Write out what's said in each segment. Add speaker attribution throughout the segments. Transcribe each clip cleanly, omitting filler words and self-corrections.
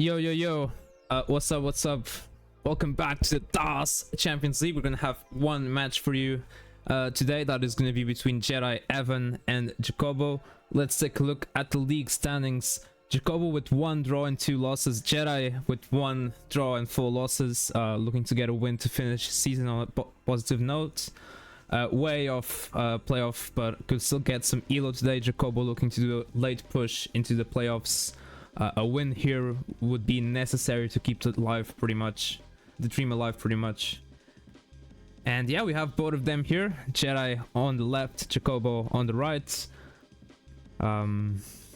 Speaker 1: Yo, yo, yo. What's up? What's up? Welcome back to the DAS Champions League. We're gonna have one match for you today. That is gonna be between Jedi, Evan, and Jacobo. Let's take a look at the league standings. Jacobo with 1 draw and 2 losses. Jedi with 1 draw and 4 losses. Looking to get a win to finish the season on a positive note. Way off playoff, but could still get some elo today. Jacobo looking to do a late push into the playoffs. A win here would be necessary to keep the dream alive pretty much. And yeah, we have both of them here. Jedi on the left, Jacobo on the right. Both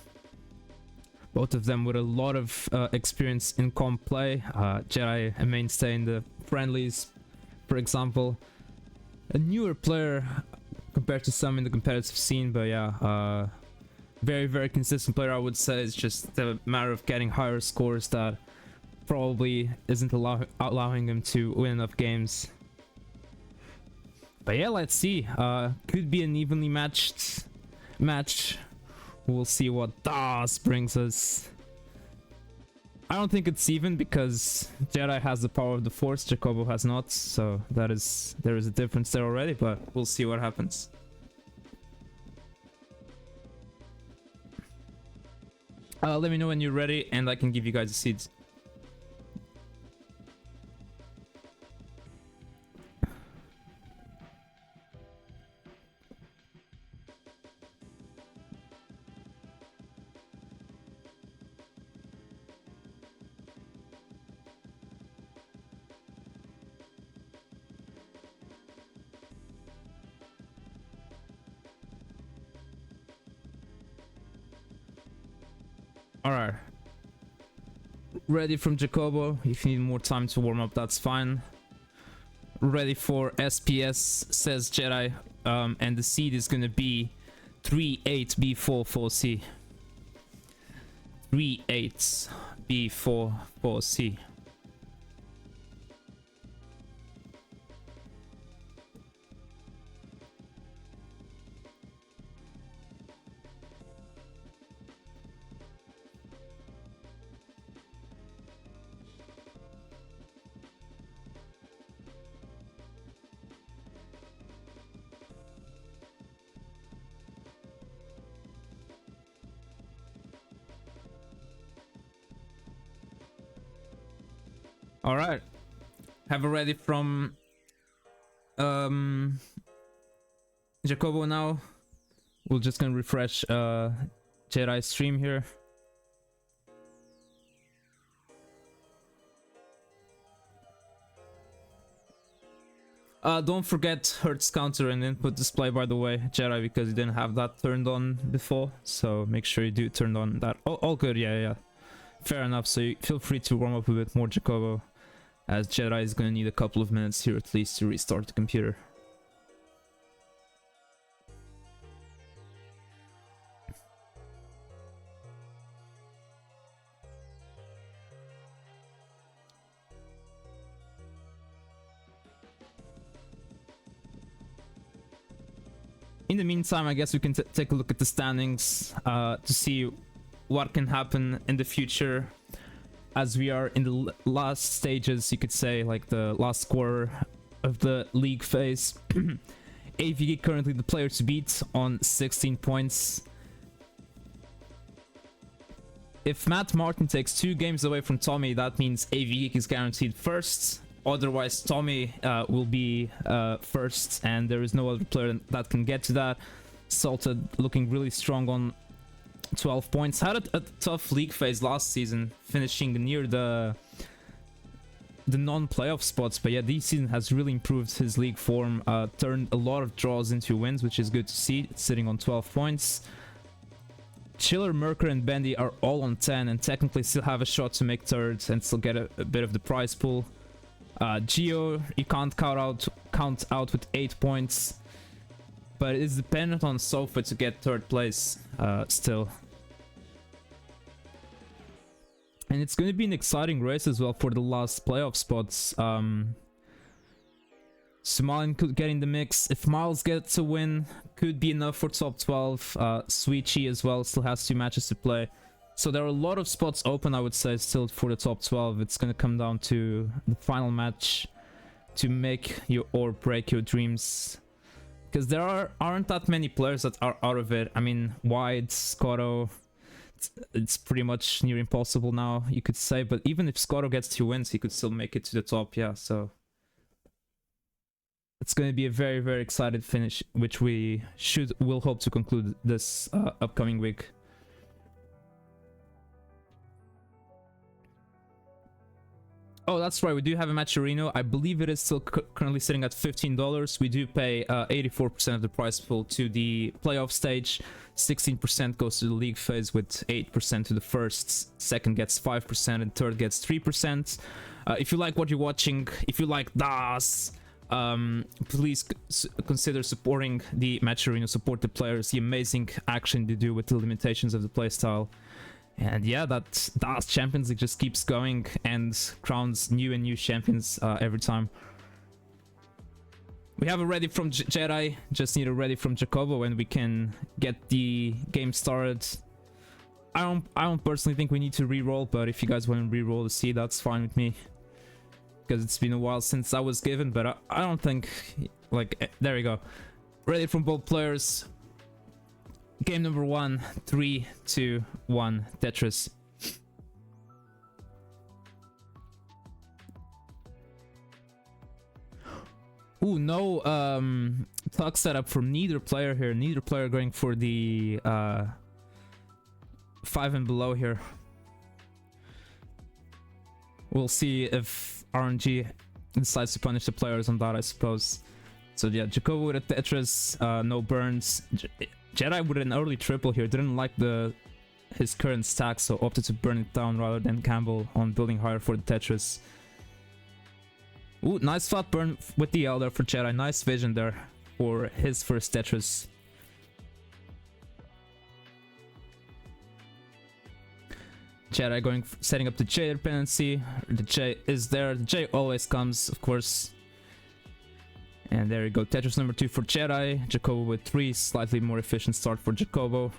Speaker 1: of them with a lot of experience in comp play. Jedi a mainstay in the friendlies, for example. A newer player compared to some in the competitive scene, but yeah, very, very consistent player, I would say. It's just a matter of getting higher scores that probably isn't allowing him to win enough games. But yeah, let's see. Could be an evenly matched match. We'll see what DAS brings us. I don't think it's even because Jedi has the power of the Force, Jacobo has not, so there is a difference there already, but we'll see what happens. Let me know when you're ready and I can give you guys the seeds. Alright. Ready from Jacobo. If you need more time to warm up, that's fine. Ready for SPS, says Jedi. And the seed is gonna be 38B44C. 38B44C. All right, have it ready from Jacobo now. We're just gonna refresh Jedi stream here. Don't forget Hertz counter and input display, by the way, Jedi, because you didn't have that turned on before, so make sure you do turn on that. All good, yeah. Fair enough, so you feel free to warm up a bit more, Jacobo, as Jedi is gonna need a couple of minutes here at least to restart the computer. In the meantime, I guess we can take a look at the standings to see what can happen in the future, as we are in the last stages, you could say, like the last quarter of the league phase. AVG currently the player to beat on 16 points. If Matt Martin takes 2 games away from Tommy, that means AVG is guaranteed first. Otherwise, Tommy will be first, and there is no other player that can get to that. Salted looking really strong on 12 points. Had a tough league phase last season, finishing near the non-playoff spots, but yeah, this season has really improved his league form. Turned a lot of draws into wins, which is good to see, sitting on 12 points. Chiller, Merker, and Bendy are all on 10 and technically still have a shot to make third and still get a bit of the prize pool. Geo, you can't count out with 8 points, but it is dependent on Sofa to get third place still. And it's going to be an exciting race as well for the last playoff spots. Somalin could get in the mix. If Miles gets a win, could be enough for top 12. Sweet Chi as well still has 2 matches to play. So there are a lot of spots open, I would say, still for the top 12. It's gonna come down to the final match to make your or break your dreams. Because there aren't that many players that are out of it. I mean, White, Scotto, it's pretty much near impossible now, you could say. But even if Scotto gets 2 wins, he could still make it to the top, yeah, so... It's going to be a very, very excited finish, which will hope to conclude this upcoming week. Oh, that's right, we do have a Matcherino. I believe it is still currently sitting at $15. We do pay 84% of the prize pool to the playoff stage. 16% goes to the league phase, with 8% to the first. Second gets 5% and third gets 3%. If you like what you're watching, if you like DAS, please consider supporting the match arena, support the players, the amazing action they do with the limitations of the playstyle. And yeah, that Champions League just keeps going and crowns new and new champions every time. We have a ready from Jedi, just need a ready from Jacobo and we can get the game started. I don't personally think we need to reroll, but if you guys want to reroll the seed, that's fine with me. Because it's been a while since I was given, but I don't think, like, there we go. Ready from both players. Game number 1, 3, 2, 1, Tetris. Ooh, no tuck setup from neither player here. Neither player going for the 5 and below here. We'll see if RNG decides to punish the players on that, I suppose. So yeah, Jacobo with a Tetris, no burns. Jedi with an early triple here, didn't like his current stack, so opted to burn it down rather than gamble on building higher for the Tetris. Ooh, nice flat burn with the Elder for Jedi, nice vision there for his first Tetris. Jedi setting up the J dependency. The J is there. The J always comes, of course. And there you go. Tetris number 2 for Jedi. Jacobo with 3. Slightly more efficient start for Jacobo.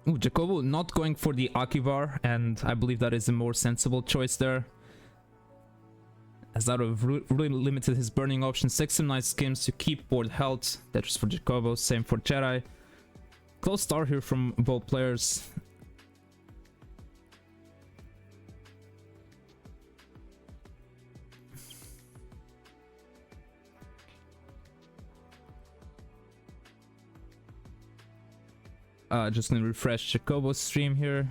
Speaker 1: Ooh, Jacobo not going for the Akibar, and I believe that is a more sensible choice there, as that would have really limited his burning options. 6 and nice schemes to keep board health. That's for Jacobo, same for Jedi. Close start here from both players. Just gonna refresh Jacobo's stream here,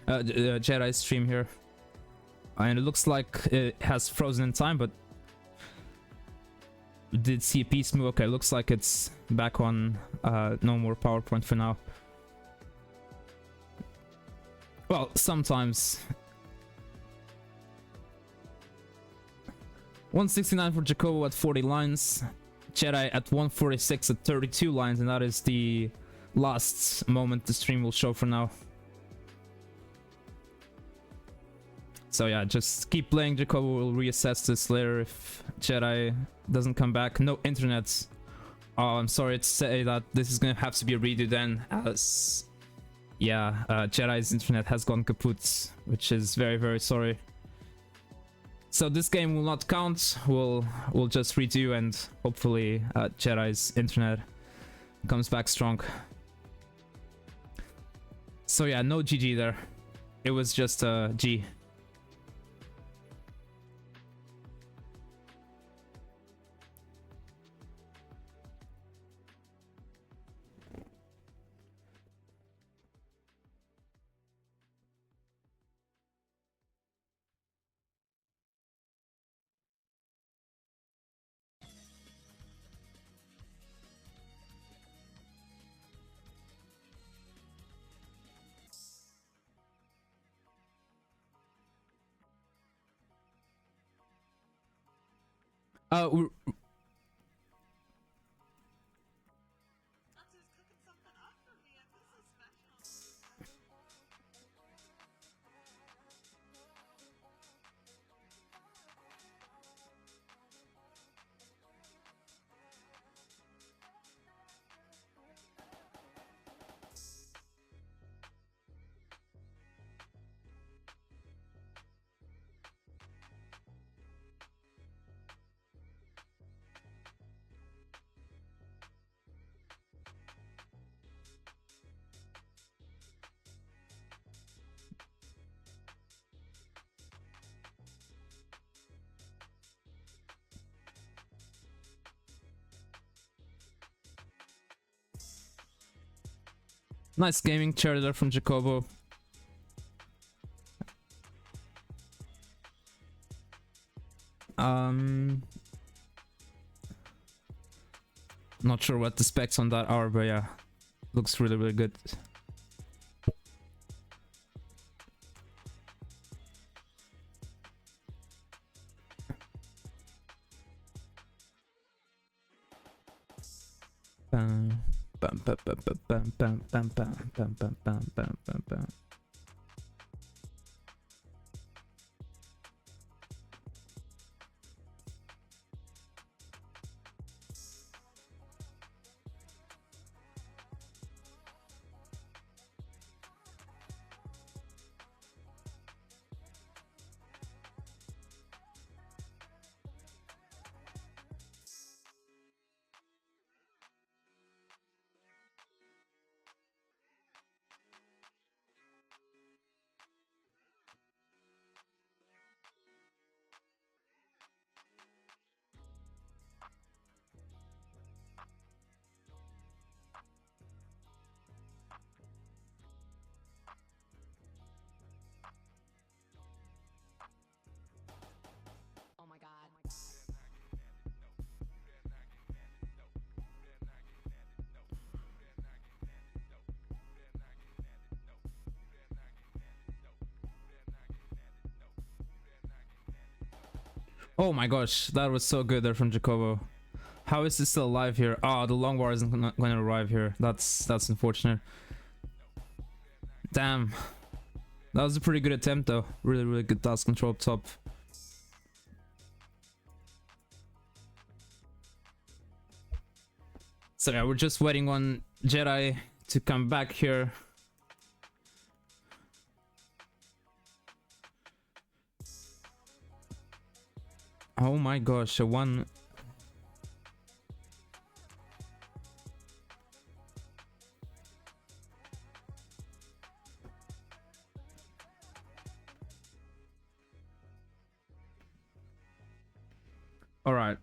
Speaker 1: Jedi's stream here, and it looks like it has frozen in time, but did see a piece move. Okay, looks like it's back on. No more PowerPoint for now. Well, sometimes. 169 for Jacobo at 40 lines, Jedi at 146 at 32 lines, and that is the last moment the stream will show for now. So yeah, just keep playing. Jacobo will reassess this later if Jedi doesn't come back. No internet. Oh, I'm sorry to say that this is gonna have to be a redo then, as yeah, Jedi's internet has gone kaput, which is very, very sorry. So this game will not count. We'll just redo, and hopefully Jedi's internet comes back strong. So yeah, no GG there. It was just a G. We're Nice gaming chair there from Jacobo. Not sure what the specs on that are, but yeah, looks really, really good. Bam, bam, bam, bam, bam, bam, bam, bam, bam, bam, bam, bam, bam, bam. Oh my gosh, that was so good there from Jacobo. How is this still alive here? Ah, the long bar isn't going to arrive here. That's unfortunate. Damn. That was a pretty good attempt though. Really, really good task control up top. So yeah, we're just waiting on Jedi to come back here. Oh my gosh, a one. All right.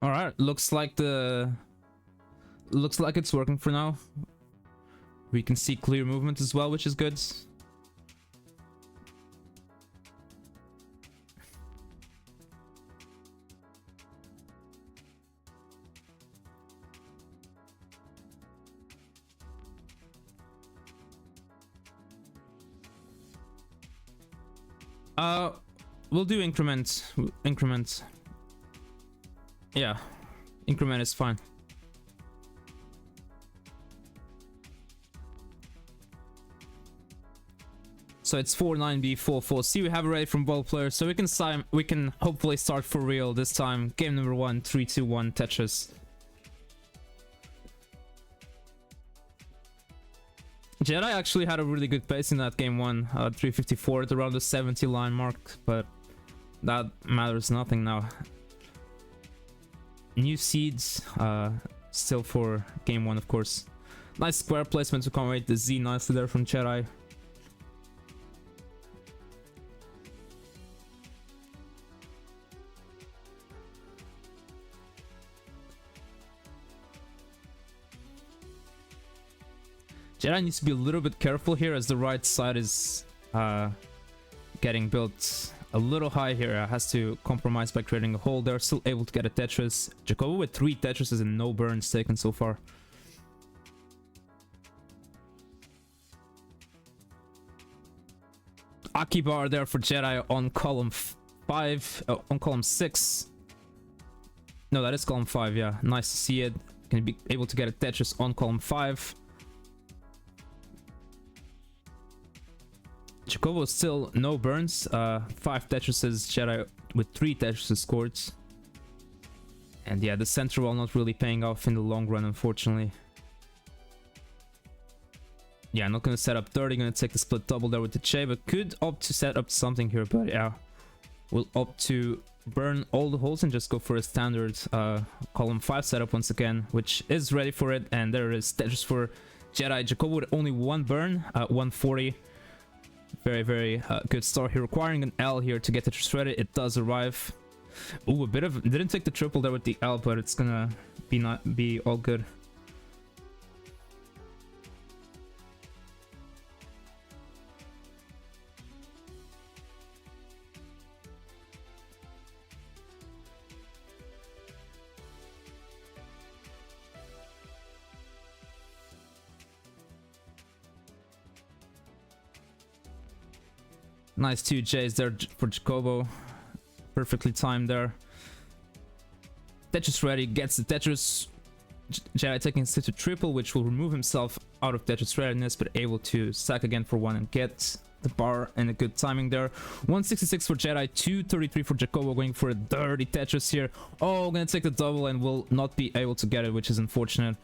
Speaker 1: All right, looks like it's working for now. We can see clear movement as well, which is good. We'll do increment. Yeah, increment is fine. So it's 4-9B 4-4C. We have it ready from both players, so we can hopefully start for real this time. Game number 1, 3-2-1 Tetris. Jedi actually had a really good pace in that game 1, 354 at around the 70 line mark, but that matters nothing now. New seeds, still for game 1 of course. Nice square placement to accommodate the Z nicely there from Jedi. Jedi needs to be a little bit careful here as the right side is getting built a little high here. Has to compromise by creating a hole. They're still able to get a Tetris. Jacobo with 3 Tetrises and no burns taken so far. Akibar there for Jedi on column 5, on column 6. No, that is column 5, yeah. Nice to see it. Can be able to get a Tetris on column 5. Jacobo still no burns, 5 Tetrises, Jedi with 3 Tetrises scored. And yeah, the center wall not really paying off in the long run, unfortunately. Yeah, not gonna set up 30, gonna take the split double there with the Che, but could opt to set up something here, but yeah. We'll opt to burn all the holes and just go for a standard column 5 setup once again, which is ready for it, and there is Tetris for Jedi. Jacobo with only one burn, 140. Very good start here. Requiring an L here to get Tetris ready. It does arrive. Ooh, a bit of... Didn't take the triple there with the L, but it's gonna be all good. Nice 2 J's there for Jacobo. Perfectly timed there. Tetris ready, gets the Tetris. Jedi taking to triple, which will remove himself out of Tetris readiness, but able to sack again for 1 and get the bar and a good timing there. 166 for Jedi, 233 for Jacobo, going for a dirty Tetris here. Oh, gonna take the double and will not be able to get it, which is unfortunate.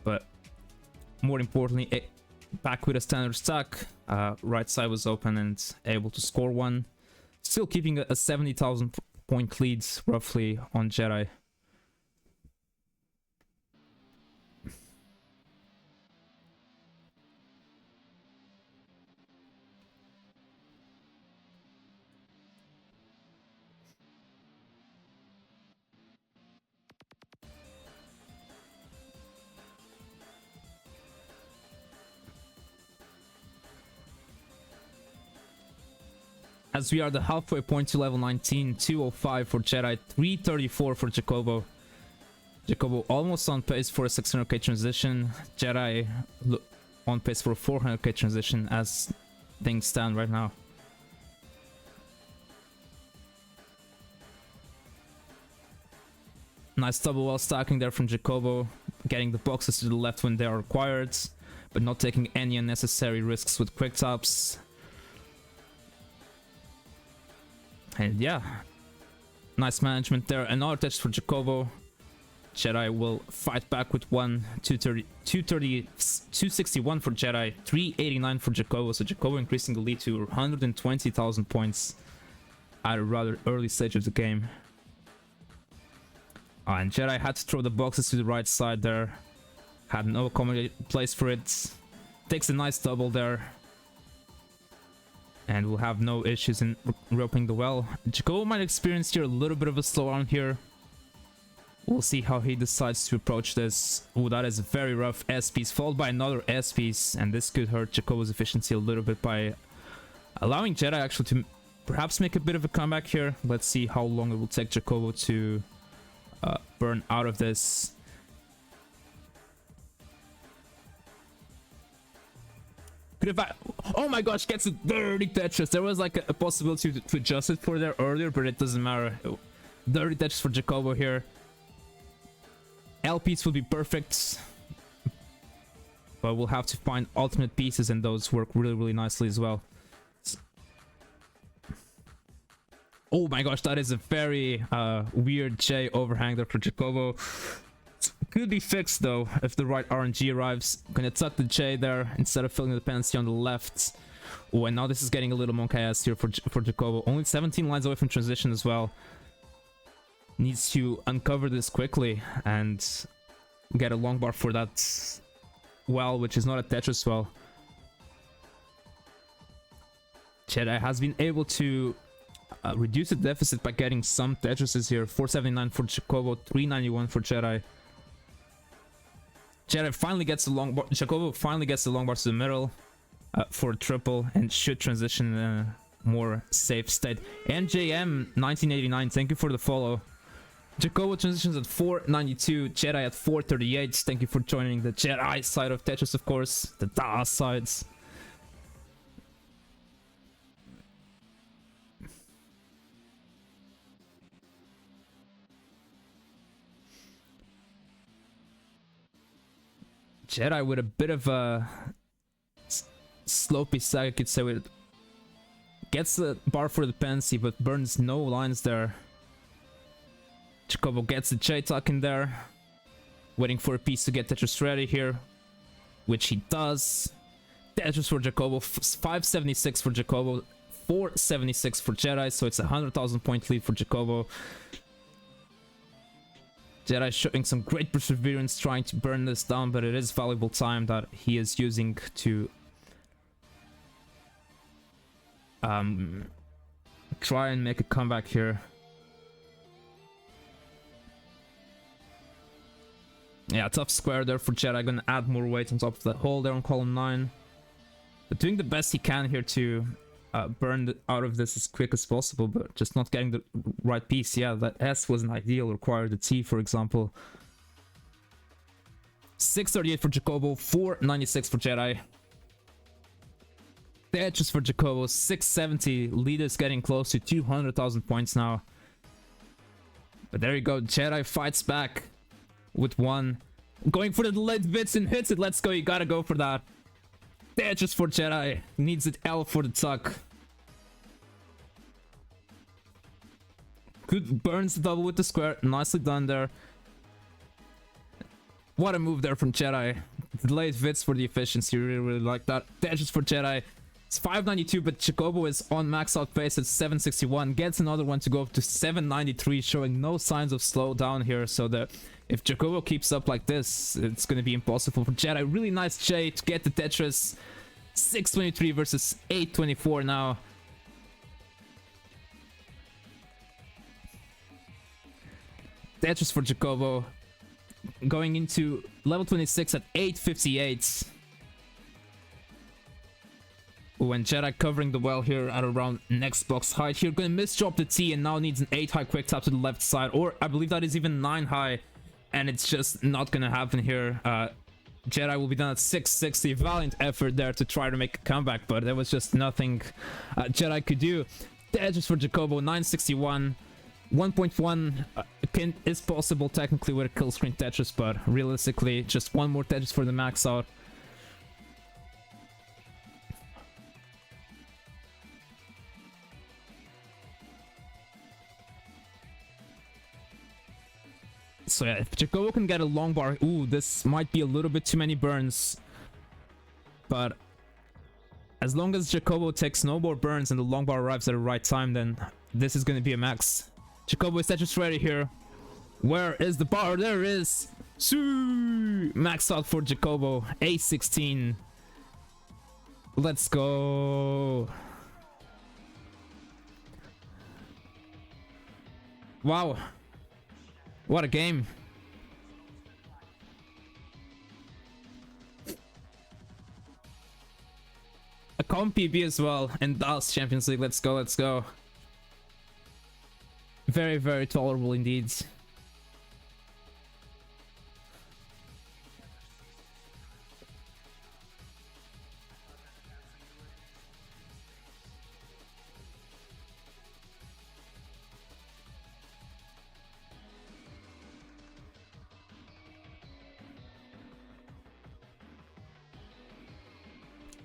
Speaker 1: But more importantly, back with a standard stack. Right side was open and able to score 1. Still keeping a 70,000 point lead roughly on Jedi. As we are the halfway point to level 19, 205 for Jedi, 334 for Jacobo. Jacobo almost on pace for a 600k transition. Jedi on pace for a 400k transition as things stand right now. Nice double well stacking there from Jacobo, getting the boxes to the left when they are required, but not taking any unnecessary risks with quick taps. And yeah, nice management there. Another touch for Jacobo. Jedi will fight back with 1, 261 for Jedi, 389 for Jacobo. So Jacobo increasing the lead to 120,000 points at a rather early stage of the game. And Jedi had to throw the boxes to the right side there. Had no accommodated place for it. Takes a nice double there. And will have no issues in roping the well. Jacobo might experience here a little bit of a slowdown here. We'll see how he decides to approach this. Oh, that is a very rough S-piece, followed by another S-piece. And this could hurt Jacobo's efficiency a little bit by allowing Jedi actually to perhaps make a bit of a comeback here. Let's see how long it will take Jacobo to burn out of this. Oh my gosh, gets a dirty Tetris. There was like a possibility to adjust it for there earlier, but it doesn't matter. Dirty Tetris for Jacobo here. LPs will be perfect, but we'll have to find alternate pieces, and those work really nicely as well. Oh my gosh, that is a very weird J overhang there for Jacobo. Could be fixed though if the right RNG arrives. Gonna tuck the J there instead of filling the dependency on the left. Oh, and now this is getting a little monkey ass here for Jacobo. Only 17 lines away from transition as well. Needs to uncover this quickly and get a long bar for that well, which is not a Tetris well. Jedi has been able to reduce the deficit by getting some Tetrises here. 479 for Jacobo, 391 for Jedi. Jedi finally gets the long bar. Jacobo finally gets the long bar to the middle for a triple and should transition in a more safe state. NJM 1989, thank you for the follow. Jacobo transitions at 492, Jedi at 438. Thank you for joining the Jedi side of Tetris, of course, the DAS sides. Jedi with a bit of a slopey stack, I could say. With gets the bar for the dependency, but burns no lines there. Jacobo gets the J-tuck in there, waiting for a piece to get Tetris ready here, which he does. Tetris for Jacobo, 576 for Jacobo, 476 for Jedi, so it's a 100,000 point lead for Jacobo. Jedi showing some great perseverance trying to burn this down, but it is valuable time that he is using to try and make a comeback here. Yeah, tough square there for Jedi. Gonna add more weight on top of the hole there on column 9. But doing the best he can here to burn out of this as quick as possible, but just not getting the right piece. Yeah, that S wasn't ideal, required the T, for example. 638 for Jacobo, 496 for Jedi. The edges for Jacobo, 670. Lead is getting close to 200,000 points now. But there you go, Jedi fights back with 1. Going for the delayed bits and hits it. Let's go, you gotta go for that. The edges for Jedi, needs it L for the tuck. Good, burns the double with the square, nicely done there. What a move there from Jedi. Delayed hits for the efficiency, really like that. The edges for Jedi. It's 592, but Jacobo is on max out pace at 761. Gets another one to go up to 793, showing no signs of slowdown here. So that if Jacobo keeps up like this, it's going to be impossible for Jedi. Really nice J to get the Tetris. 623 versus 824 now. Tetris for Jacobo. Going into level 26 at 858. When Jedi covering the well here at around next box height here. Gonna misdrop the T and now needs an 8 high quick tap to the left side. Or I believe that is even 9 high. And it's just not gonna happen here. Jedi will be done at 660. Valiant effort there to try to make a comeback, but there was just nothing Jedi could do. The edges for Jacobo, 961. 1.1 pin is possible technically with a kill screen Tetris, but realistically just one more Tetris for the max out. So yeah, if Jacobo can get a long bar, ooh, this might be a little bit too many burns. But as long as Jacobo takes no more burns and the long bar arrives at the right time, then this is going to be a max. Jacobo is Tetris ready here. Where is the bar? There it is. Max out for Jacobo. A16. Let's go. Wow. What a game. A comp PB as well in DCL Champions League. Let's go, let's go. Very, very tolerable indeed.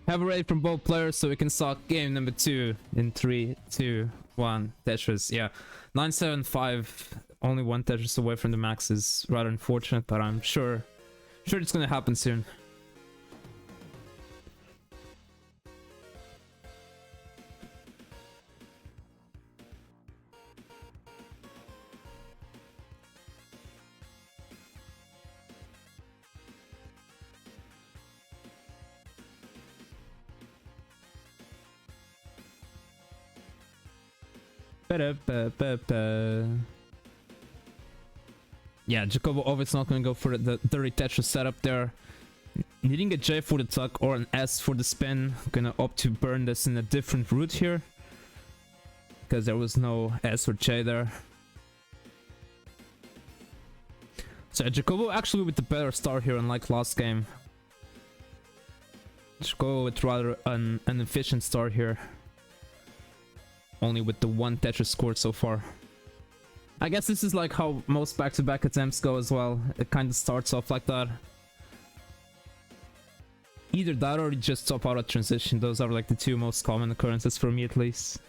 Speaker 1: Have a raid from both players so we can start game number 2 in 3, 2, 1. Tetris, yeah. 975, only 1 Tetris away from the max is rather unfortunate, but I'm sure it's gonna happen soon. Yeah, Jacobo obviously not gonna go for the dirty Tetris setup there. Needing a J for the tuck or an S for the spin. Gonna opt to burn this in a different route here, because there was no S or J there. So Jacobo actually with the better start here, unlike last game. Jacobo with rather an efficient start here. Only with the 1 Tetris scored so far. I guess this is like how most back-to-back attempts go as well. It kind of starts off like that. Either that or you just top out a transition. Those are like the 2 most common occurrences for me at least.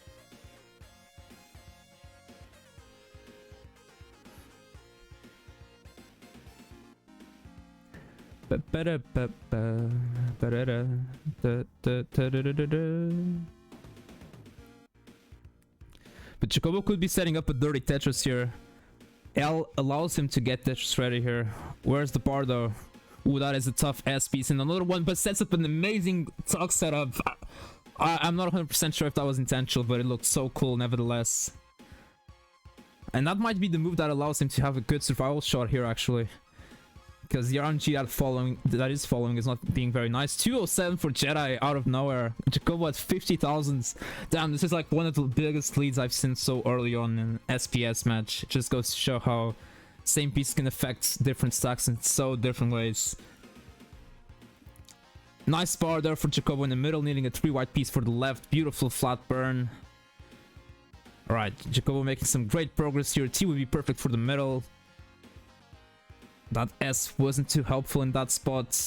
Speaker 1: But Jacobo could be setting up a dirty Tetris here. L allows him to get this ready here. Where's the bar though? Ooh, that is a tough S piece and another one, but sets up an amazing tuck setup. I'm not 100% sure if that was intentional, but it looked so cool nevertheless. And that might be the move that allows him to have a good survival shot here actually. Because the RNG that is following is not being very nice. 207 for Jedi out of nowhere. Jacobo at 50,000. Damn, this is like one of the biggest leads I've seen so early on in an SPS match. It just goes to show how same piece can affect different stacks in so different ways. Nice bar there for Jacobo in the middle, needing a 3 white piece for the left. Beautiful flat burn. Alright, Jacobo making some great progress here. T would be perfect for the middle. That S wasn't too helpful in that spot.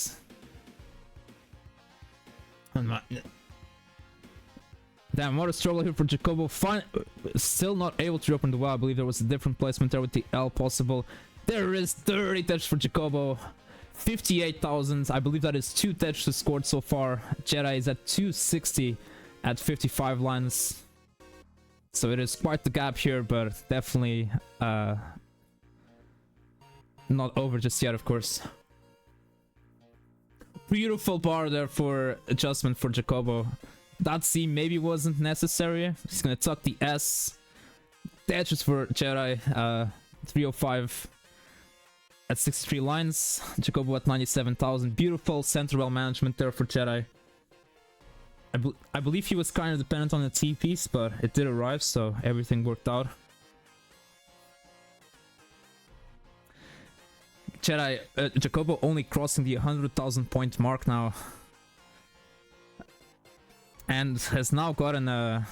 Speaker 1: Damn, what a struggle here for Jacobo. Still not able to open the well. I believe there was a different placement there with the L possible. There is 30 touches for Jacobo. 58,000. I believe that is 2 touches scored so far. Jedi is at 260 at 55 lines. So it is quite the gap here, but definitely not over just yet, of course. Beautiful bar there for adjustment for Jacobo. That C maybe wasn't necessary. He's gonna tuck the S. Dashes for Jedi. 305 at 63 lines. Jacobo at 97,000. Beautiful center well management there for Jedi. I believe he was kind of dependent on the T piece, but it did arrive, so everything worked out. Jedi, Jacobo only crossing the 100,000 point mark now. And has now gotten a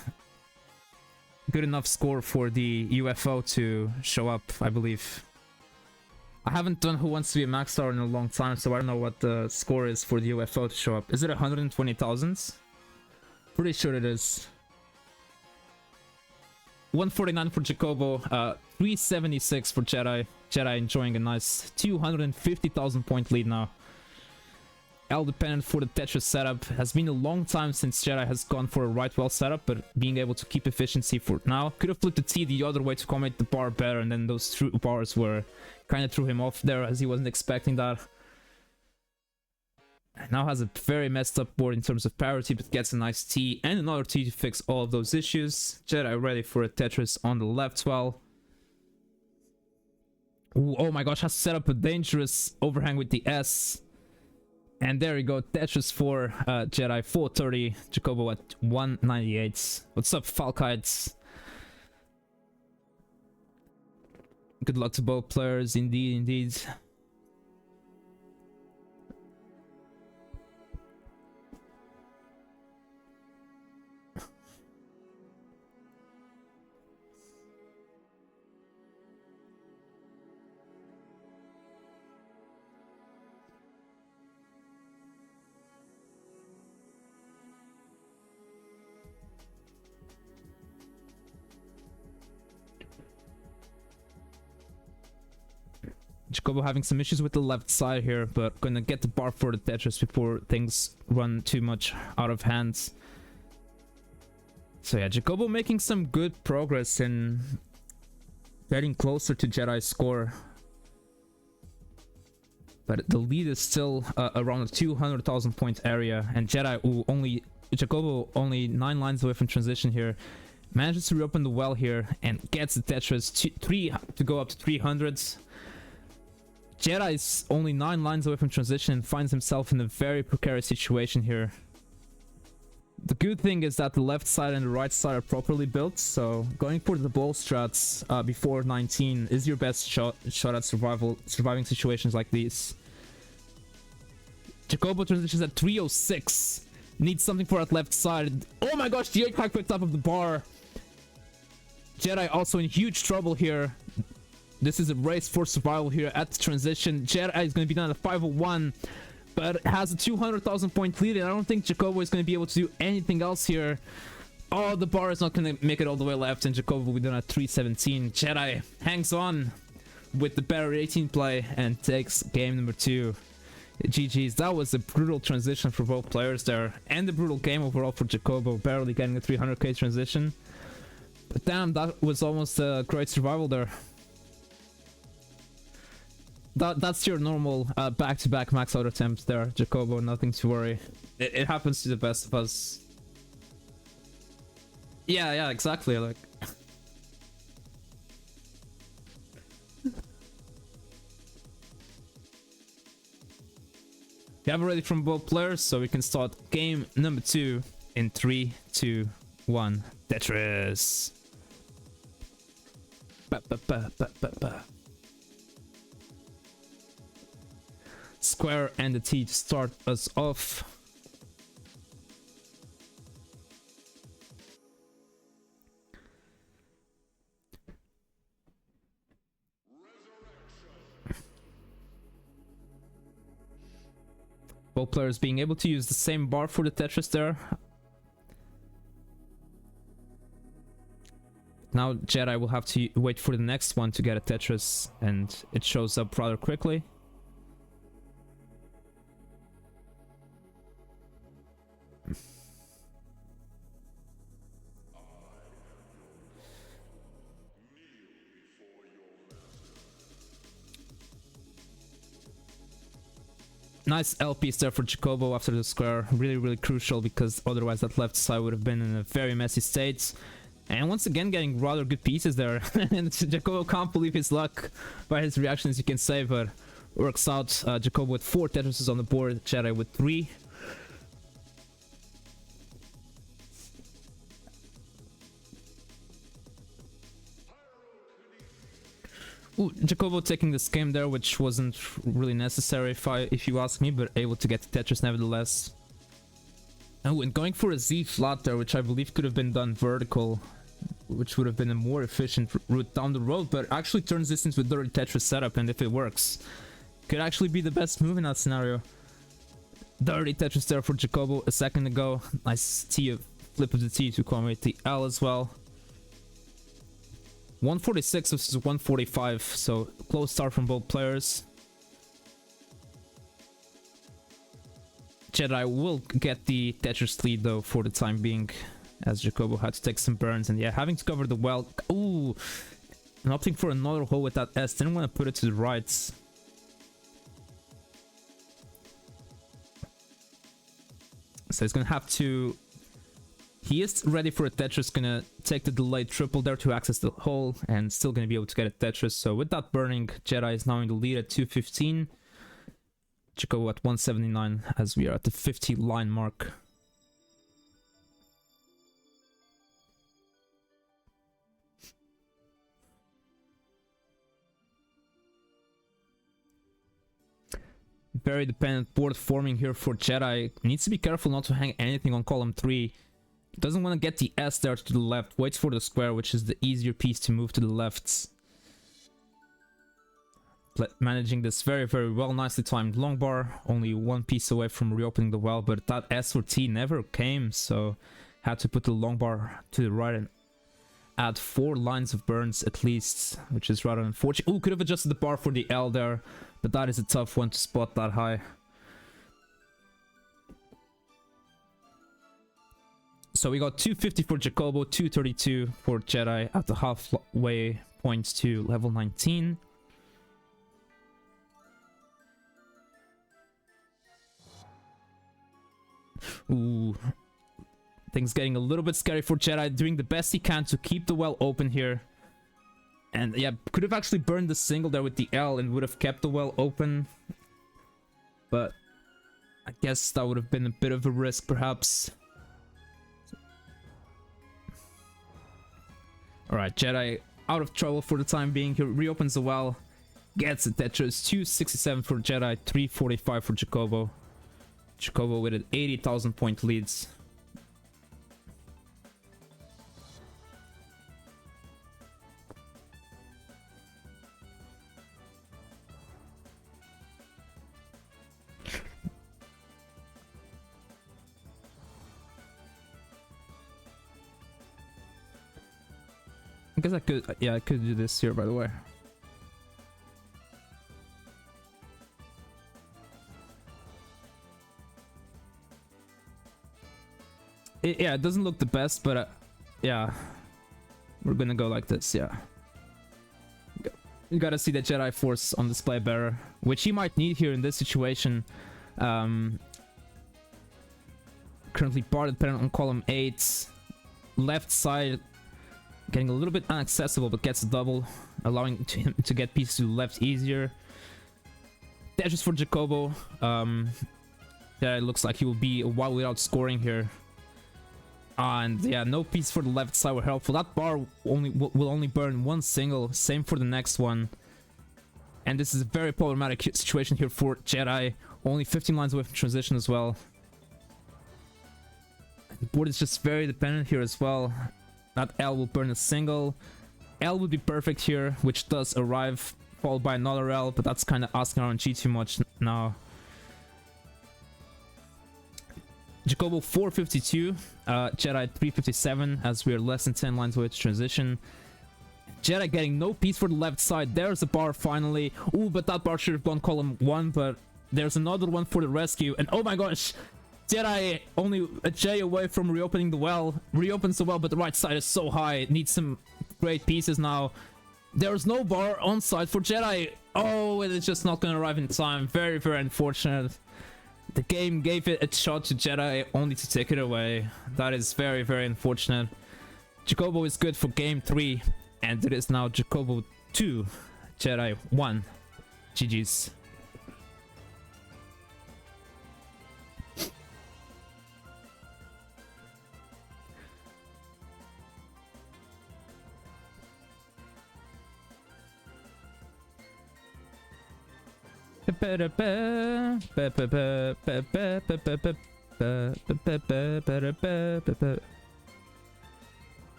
Speaker 1: good enough score for the UFO to show up, I believe. I haven't done Who Wants to Be a Max Star in a long time, so I don't know what the score is for the UFO to show up. Is it 120,000? Pretty sure it is. 149 for Jacobo, 376 for Jedi. Jedi enjoying a nice 250,000 point lead now. L dependent for the Tetris setup. Has been a long time since Jedi has gone for a right well setup, but being able to keep efficiency for now. Could have flipped the T the other way to accommodate the bar better, and then those two bars were kind of threw him off there as he wasn't expecting that. Now has a very messed up board in terms of parity, but gets a nice T and another T to fix all of those issues. Jedi ready for a Tetris on the left well. Ooh, oh my gosh, has set up a dangerous overhang with the S. And there you go, Tetris for Jedi, 430, Jacobo at 198. What's up, Falkites? Good luck to both players, indeed, indeed. Jacobo having some issues with the left side here, but gonna get the bar for the Tetris before things run too much out of hands. So yeah, Jacobo making some good progress in getting closer to Jedi's score. But the lead is still around the 200,000 point area, and Jedi, Jacobo only 9 lines away from transition here. Manages to reopen the well here and gets the Tetris to go up to 300s. Jedi is only 9 lines away from transition and finds himself in a very precarious situation here. The good thing is that the left side and the right side are properly built, so going for the ball strats before 19 is your best shot at surviving situations like these. Jacobo transitions at 306. Needs something for that left side. Oh my gosh, the 8-pack picked up of the bar. Jedi also in huge trouble here. This is a race for survival here at the transition. Jedi is going to be down at 501, but has a 200,000 point lead, and I don't think Jacobo is going to be able to do anything else here. Oh, the bar is not going to make it all the way left, and Jacobo will be down at 317. Jedi hangs on with the better 18 play and takes game number 2. GG's. That was a brutal transition for both players there, and a brutal game overall for Jacobo, barely getting a 300k transition. But damn, that was almost a great survival there. That's your normal back-to-back max out attempt there, Jacobo. Nothing to worry. It happens to the best of us. Yeah, exactly. Like, we have it ready from both players, so we can start game number 2 in 3, 2, 1. Tetris. Ba, ba, ba, ba, ba, ba. Square and the T to start us off. Both players being able to use the same bar for the Tetris there. Now Jedi will have to wait for the next one to get a Tetris, and it shows up rather quickly. Nice L piece there for Jacobo after the square. Really crucial, because otherwise that left side would have been in a very messy state. And once again getting rather good pieces there. And Jacobo can't believe his luck by his reactions, you can say, but works out. Jacobo with 4 Tetrises on the board, Jedi with 3. Ooh, Jacobo taking this game there, which wasn't really necessary if you ask me, but able to get the Tetris nevertheless. Oh, and going for a Z flat there, which I believe could have been done vertical, which would have been a more efficient route down the road, but actually turns this into a dirty Tetris setup, and if it works, could actually be the best move in that scenario. Dirty Tetris there for Jacobo a second ago. Nice T, flip of the T to accommodate the L as well. 146 versus 145, so close start from both players. Jedi will get the Tetris lead though for the time being, as Jacobo had to take some burns, and yeah, having to cover the well. Ooh, and opting for another hole with that S. Didn't want to put it to the right. So he's gonna have to. He is ready for a Tetris, gonna take the delayed triple there to access the hole, and still gonna be able to get a Tetris. So with that burning, Jedi is now in the lead at 215. Jacobo at 179 as we are at the 50 line mark. Very dependent board forming here for Jedi. Needs to be careful not to hang anything on column 3. Doesn't want to get the S there to the left. Waits for the square, which is the easier piece to move to the left. Managing this very well. Nicely timed long bar. Only one piece away from reopening the well, but that S or T never came, so had to put the long bar to the right and add 4 lines of burns at least, which is rather unfortunate. Ooh, could have adjusted the bar for the L there, but that is a tough one to spot that high. So we got 250 for Jacobo, 232 for Jedi at the halfway point to level 19. Ooh, things getting a little bit scary for Jedi, doing the best he can to keep the well open here. And yeah, could have actually burned the single there with the L and would have kept the well open. But I guess that would have been a bit of a risk perhaps. Alright, Jedi out of trouble for the time being. He reopens the well, gets a Tetris. 267 for Jedi, 345 for Jacobo. Jacobo with an 80,000 point leads. I guess I could, yeah, I could do this here, by the way. Yeah, it doesn't look the best, but yeah, we're gonna go like this, yeah. You gotta see the Jedi Force on display better, which he might need here in this situation. Currently bar dependent on column 8. Left side getting a little bit inaccessible, but gets a double, allowing him to get pieces to the left easier. Dashes for Jacobo. Yeah, it looks like he will be a while without scoring here. And yeah, no piece for the left side were helpful. That bar will only burn one single. Same for the next one. And this is a very problematic situation here for Jedi. Only 15 lines away from transition as well. The board is just very dependent here as well. That L will burn a single. L would be perfect here, which does arrive, followed by another L, but that's kind of asking RNG too much now. Jacobo 452, Jedi 357, as we are less than 10 lines away to transition. Jedi getting no piece for the left side. There's a bar finally. Ooh, but that bar should have gone column 1, but there's another one for the rescue. And oh my gosh, Jedi only a J away from reopening the well. Reopens the well, but the right side is so high. It needs some great pieces now. There's no bar on side for Jedi. Oh, it is just not going to arrive in time. Very, very unfortunate. The game gave it a shot to Jedi only to take it away. That is very, very unfortunate. Jacobo is good for game 3. And it is now Jacobo 2, Jedi 1. GG's.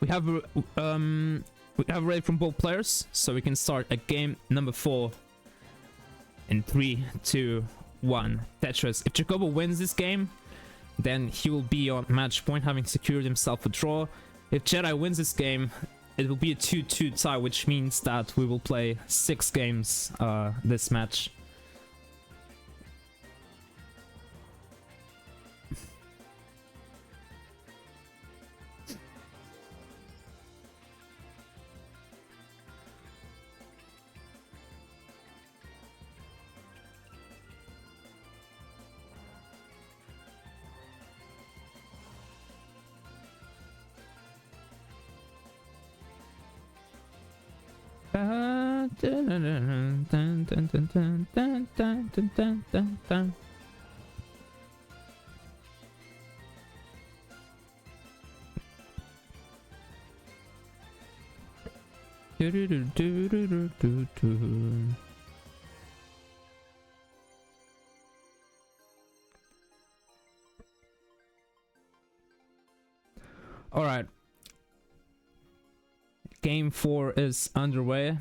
Speaker 1: We have a raid from both players, so we can start a game number 4 in 3, 2, 1. Tetris. If Jacobo wins this game, then he will be on match point, having secured himself a draw. If Jedi wins this game, it will be a 2-2 tie, which means that we will play 6 games this match. All right. Game 4 is underway.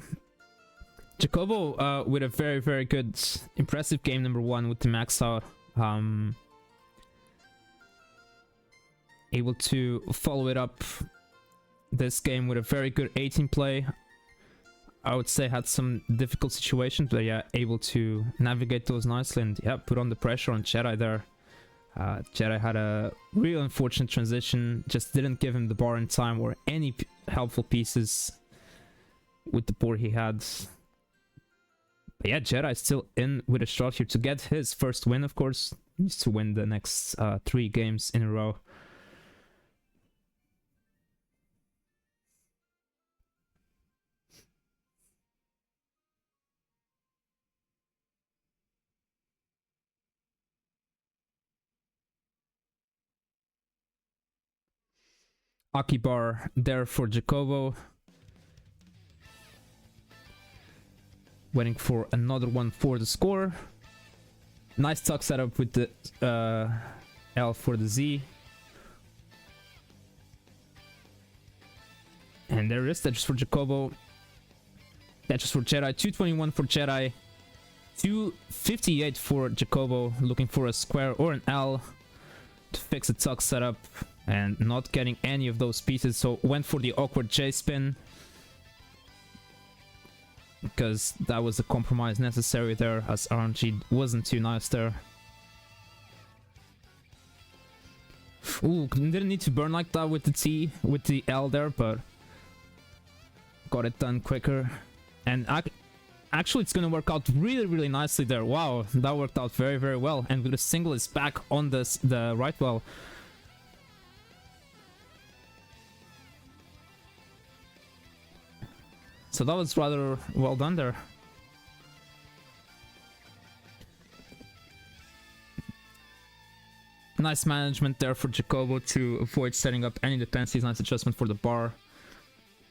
Speaker 1: Jacobo with a very, very good, impressive game number 1 with the max out. Able to follow it up this game with a very good 18 play. I would say had some difficult situations, but yeah, able to navigate those nicely and yeah, put on the pressure on Jedi there. Jedi had a real unfortunate transition, just didn't give him the bar in time or any helpful pieces with the board he had. But yeah, Jedi still in with a shot here to get his first win, of course. He needs to win the next 3 games in a row. Akibar there for Jacobo. Waiting for another one for the score. Nice tuck setup with the L for the Z. And there is Tetris for Jacobo. Tetris for Jedi. 221 for Jedi. 258 for Jacobo. Looking for a square or an L to fix a tuck setup. And not getting any of those pieces. So went for the awkward J-spin. Because that was a compromise necessary there, as RNG wasn't too nice there. Ooh, didn't need to burn like that with the T, with the L there, but got it done quicker. And actually it's gonna work out really, really nicely there. Wow, that worked out very, very well. And with the single is back on the right well. So that was rather well done there. Nice management there for Jacobo to avoid setting up any dependencies. Nice adjustment for the bar.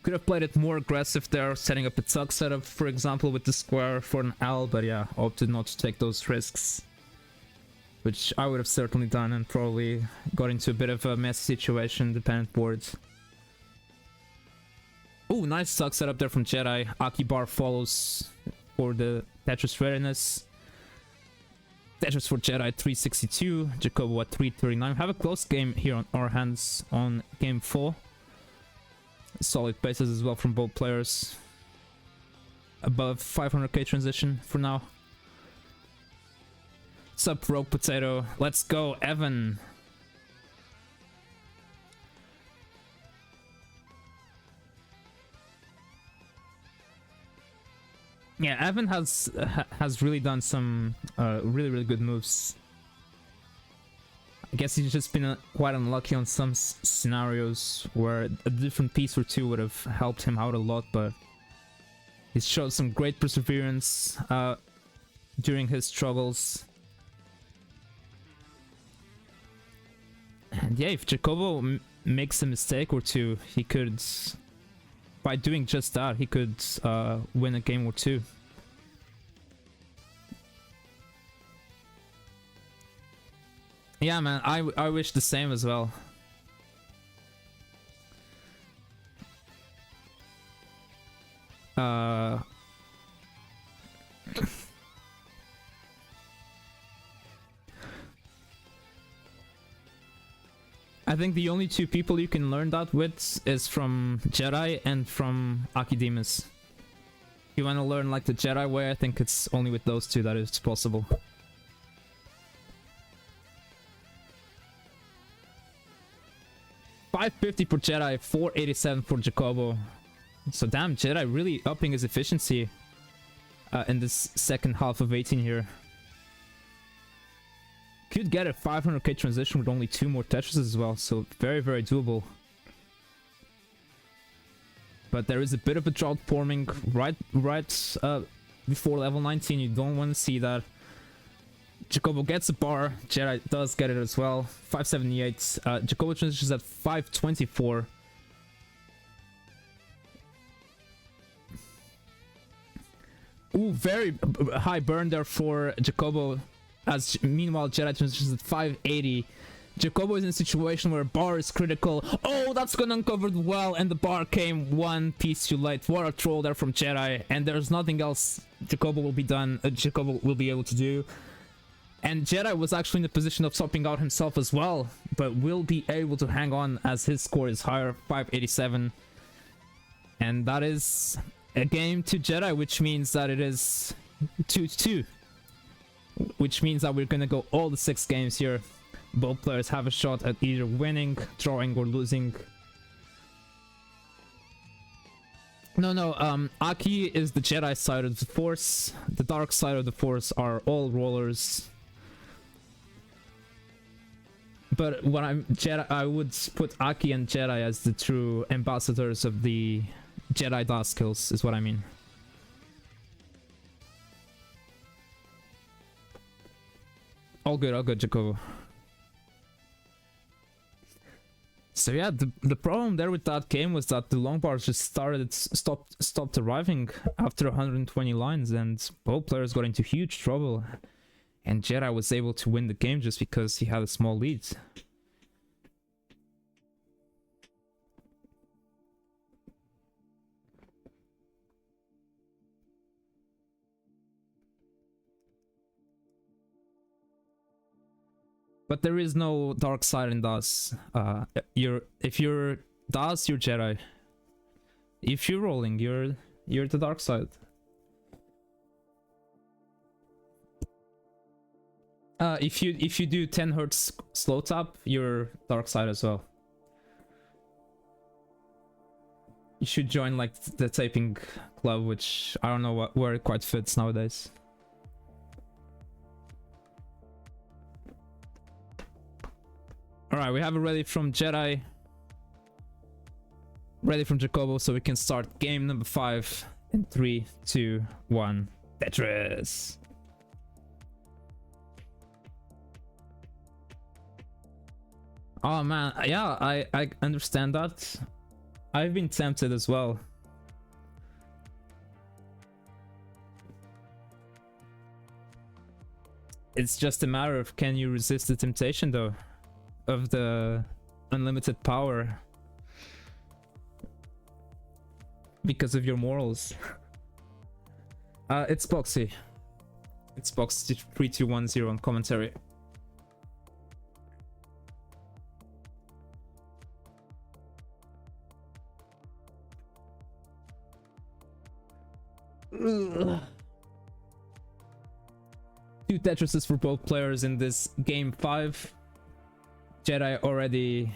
Speaker 1: Could have played it more aggressive there, setting up a tuck setup, for example, with the square for an L, but yeah, opted not to take those risks. Which I would have certainly done and probably got into a bit of a messy situation, dependent boards. Oh, nice tuck setup there from Jedi. Aki bar follows for the Tetris readiness. Tetris for Jedi 362, Jacobo at 339. We have a close game here on our hands on game 4. Solid paces as well from both players. Above 500k transition for now. Sup, Rogue Potato? Let's go, Evan. Yeah, Evan has really done some really good moves. I guess he's just been quite unlucky on some scenarios where a different piece or two would have helped him out a lot, but he's showed some great perseverance during his struggles. And yeah, if Jacobo makes a mistake or two, he could, by doing just that, he could win a game or two. Yeah, man, I wish the same as well. I think the only two people you can learn that with is from Jedi and from Akidemus. If you want to learn like the Jedi way, I think it's only with those two that it's possible. $550 for Jedi, $487 for Jacobo. So damn, Jedi really upping his efficiency in this second half of 18 here. Could get a 500k transition with only 2 more Tetris as well, so very doable. But there is a bit of a drought forming right before level 19. You don't want to see that. Jacobo gets a bar, Jedi does get it as well. 578. Jacobo transitions at 524. Ooh, very high burn there for Jacobo. As meanwhile, Jedi transitions at 580. Jacobo is in a situation where bar is critical. Oh, that's gone uncovered well, and the bar came one piece too late. What a troll there from Jedi, and there's nothing else Jacobo will be able to do. And Jedi was actually in the position of swapping out himself as well, but will be able to hang on as his score is higher, 587. And that is a game to Jedi, which means that it is 2-2. Which means that we're gonna go all the 6 games here. Both players have a shot at either winning, drawing, or losing. No, Aki is the Jedi side of the Force. The dark side of the Force are all rollers. But when I'm Jedi, I would put Aki and Jedi as the true ambassadors of the Jedi DAS skills, is what I mean. All good, Jacobo. So yeah, the problem there with that game was that the long bars just stopped arriving after 120 lines, and both players got into huge trouble. And Jedi was able to win the game just because he had a small lead. But there is no dark side in DOS. If you're DOS, you're Jedi. If you're rolling, you're the dark side. If you do 10 hertz slow tap, you're dark side as well. You should join like the taping club, which I don't know where it quite fits nowadays. Alright, we have it ready from Jedi. Ready from Jacobo, so we can start game number 5 in 3, 2, 1. Tetris! Oh man, yeah, I understand that. I've been tempted as well. It's just a matter of can you resist the temptation though, of the unlimited power because of your morals. It's Boxy. It's Boxy 3210 on commentary. Ugh. 2 Tetrises for both players in this game 5. Jedi already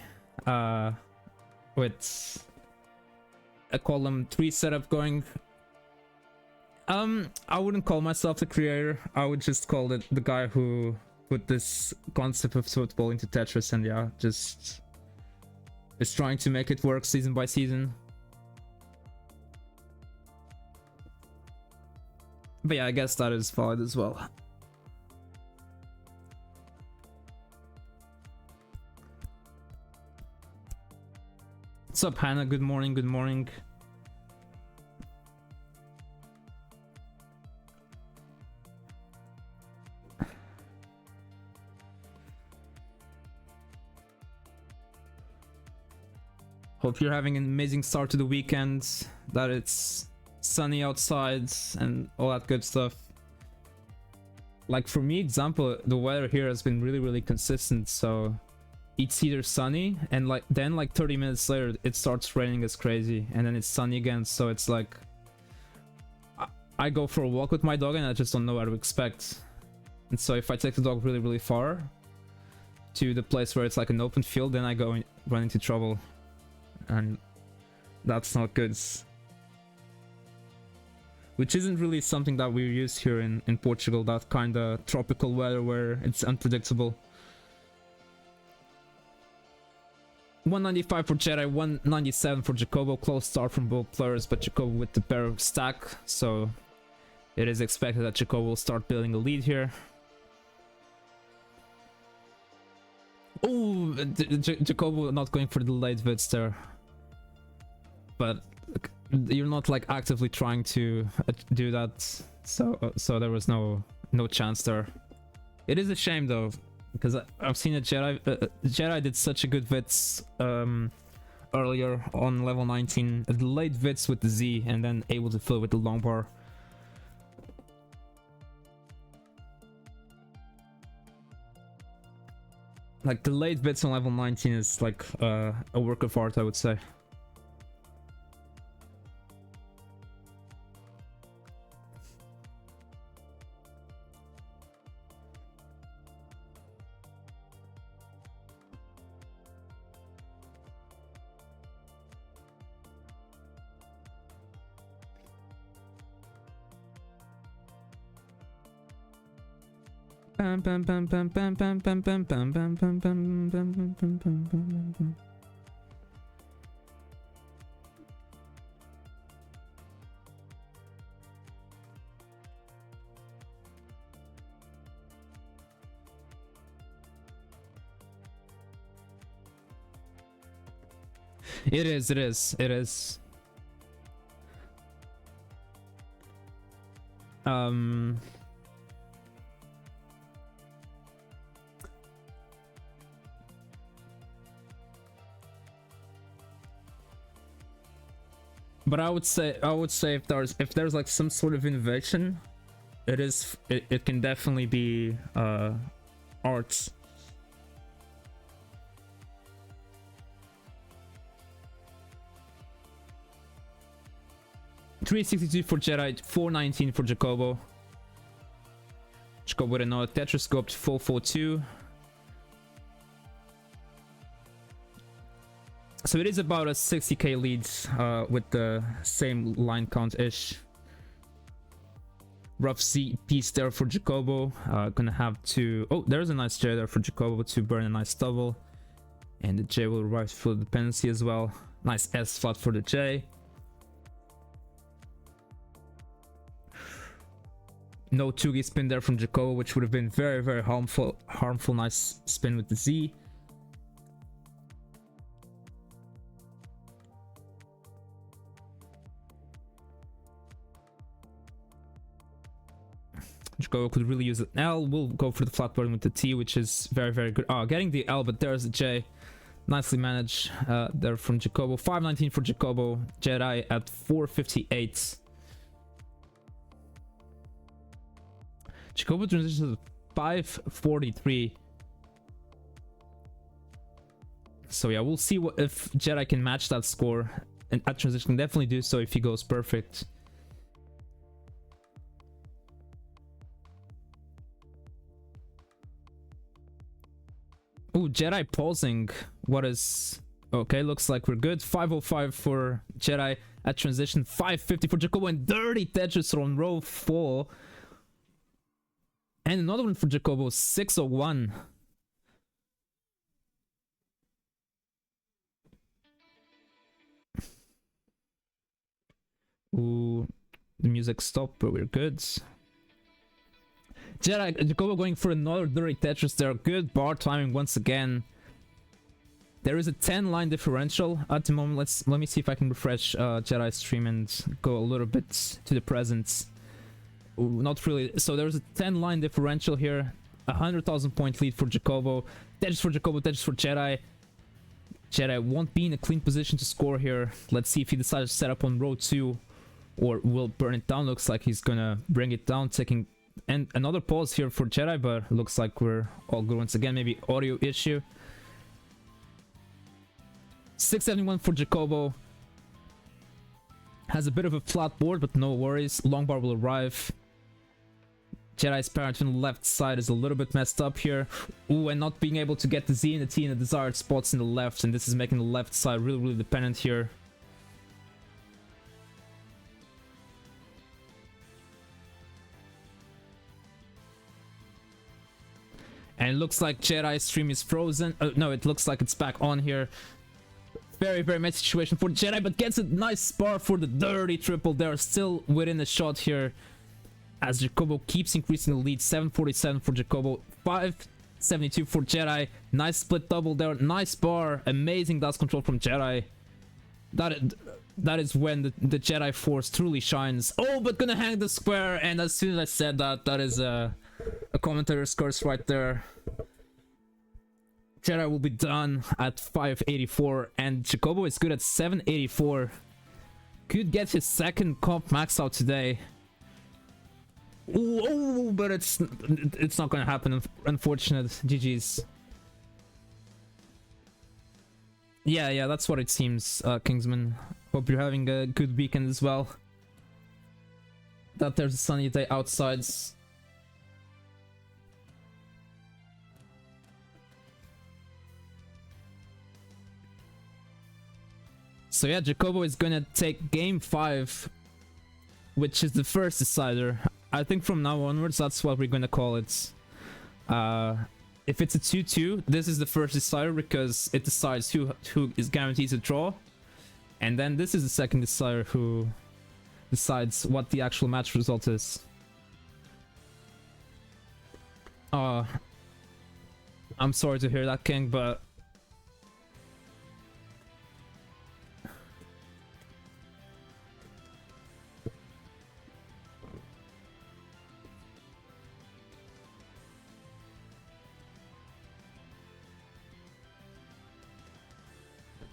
Speaker 1: with a column 3 setup going. I wouldn't call myself the creator. I would just call it the guy who put this concept of football into Tetris, and yeah, just is trying to make it work season by season. But yeah, I guess that is valid as well. What's up, Hannah? Good morning, good morning. Hope you're having an amazing start to the weekend, that it's sunny outside and all that good stuff. Like for me, example, the weather here has been really consistent, so it's either sunny and then 30 minutes later it starts raining as crazy, and then it's sunny again, so it's like I go for a walk with my dog and I just don't know what to expect. And so if I take the dog really far to the place where it's like an open field, then I run into trouble, and that's not good. Which isn't really something that we're used here in Portugal, that kind of tropical weather where it's unpredictable. 195 for Jedi, 197 for Jacobo. Close start from both players, but Jacobo with the better stack, so it is expected that Jacobo will start building a lead here. Oh, Jacobo not going for the late vids there. But you're not like actively trying to do that, so there was no chance there. It is a shame though, because I've seen a Jedi did such a good vids earlier on level 19, the late vids with the Z, and then able to fill with the long bar. Like the late vids on level 19 is like a work of art, I would say. It is. But I would say if there's like some sort of innovation, it can definitely be art. 362 for Jedi, 419 for Jacobo. Jacobo with another Tetris, go up to 442. So it is about a 60k lead with the same line count-ish. Rough C piece there for Jacobo. Gonna have to... Oh, there's a nice J there for Jacobo to burn a nice double. And the J will arrive for the dependency as well. Nice S flat for the J. No 2G spin there from Jacobo, which would have been very, very harmful. Nice spin with the Z. Jacobo could really use an L. We'll go for the flat button with the T, which is very, very good. Oh, getting the L, but there's the J. Nicely managed there from Jacobo. 519 for Jacobo. Jedi at 458. Jacobo transitions to 543. So yeah, we'll see what if Jedi can match that score. And at transition can definitely do so if he goes perfect. Ooh, Jedi pausing. What is... Okay, looks like we're good. 505 for Jedi at transition. 550 for Jacobo and dirty Tetris on row 4. And another one for Jacobo, 601. Ooh, the music stopped, but we're good. Jedi, Jacobo going for another dirty Tetris there. Good bar timing once again. There is a 10 line differential at the moment. Let me see if I can refresh Jedi's stream and go a little bit to the present. Ooh, not really. So there's a 10 line differential here. 100,000 point lead for Jacobo. Tetris for Jacobo, Tetris for Jedi. Jedi won't be in a clean position to score here. Let's see if he decides to set up on row 2 or will burn it down. Looks like he's gonna bring it down, taking... And another pause here for Jedi, but looks like we're all good once again. Maybe audio issue. 671 for Jacobo. Has a bit of a flat board, but no worries. Long bar will arrive. Jedi's parent on the left side is a little bit messed up here. Ooh, and not being able to get the Z and the T in the desired spots in the left. And this is making the left side really, really dependent here. And it looks like Jedi's stream is frozen. No, it looks like it's back on here. Very, very messy situation for Jedi, but gets a nice spar for the dirty triple. They're still within a shot here as Jacobo keeps increasing the lead. 747 for Jacobo, 572 for Jedi. Nice split double there, nice bar. Amazing dust control from Jedi. That is when the Jedi Force truly shines. Oh, but gonna hang the square, and as soon as I said that, that is a commentator's curse right there. Jedi will be done at 584, and Jacobo is good at 784. Could get his second comp max out today. Ooh, but it's not gonna happen, unfortunate. GG's. Yeah, that's what it seems, Kingsman. Hope you're having a good weekend as well. That there's a sunny day outside. So yeah, Jacobo is gonna take game 5, which is the first decider. I think from now onwards, that's what we're gonna call it. If it's a 2-2, this is the first decider because it decides who is guaranteed to draw. And then this is the second decider who decides what the actual match result is. I'm sorry to hear that, King, but...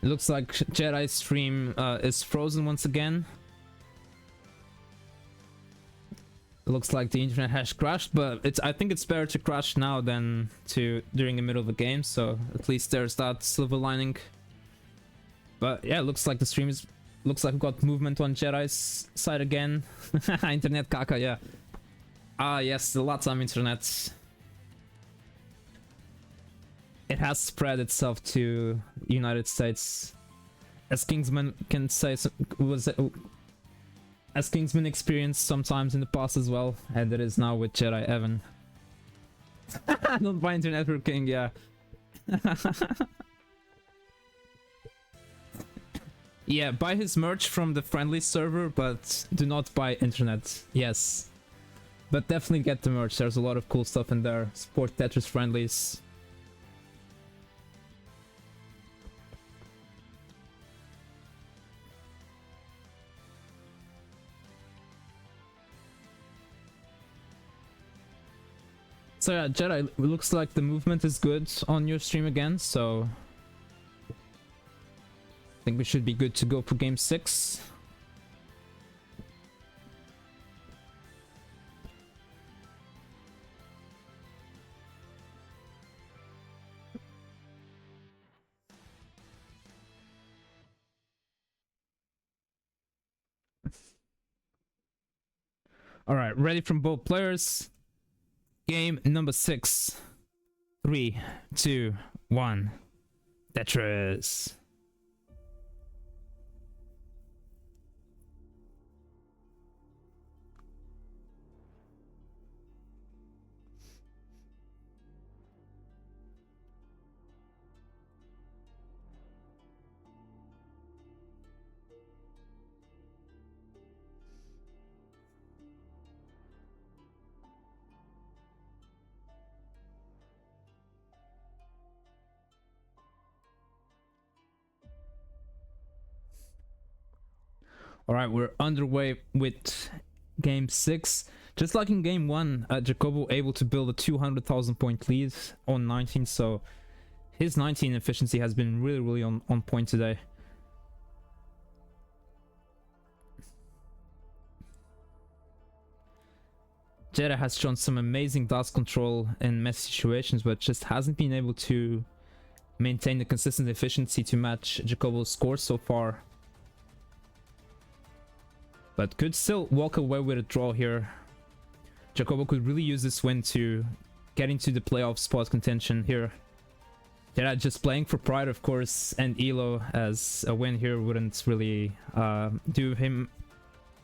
Speaker 1: It looks like Jedi's stream is frozen once again. It looks like the internet has crashed, but I think it's better to crash now than during the middle of the game, so at least there's that silver lining. But yeah, it looks like the stream is Looks like we've got movement on Jedi's side again. Internet caca, yeah. Ah, yes, the Latam internet. It has spread itself to United States. As Kingsman can say, as Kingsman experienced sometimes in the past as well, and it is now with Jedi Evan. Don't buy internet for King, yeah. Yeah, buy his merch from the friendly server, but do not buy internet. Yes. But definitely get the merch, there's a lot of cool stuff in there. Support Tetris friendlies. So yeah, Jedi, it looks like the movement is good on your stream again, so I think we should be good to go for game 6. Alright, ready from both players. Game number 6. 3, 2, 1. Tetris. Alright, we're underway with game 6. Just like in game 1, Jacobo able to build a 200,000 point lead on 19, so his 19 efficiency has been really on point today. Jedi has shown some amazing dust control in messy situations, but just hasn't been able to maintain the consistent efficiency to match Jacobo's scores so far. But could still walk away with a draw here. Jacobo could really use this win to get into the playoff spot contention here. Jedi just playing for pride, of course, and Elo, as a win here wouldn't really do him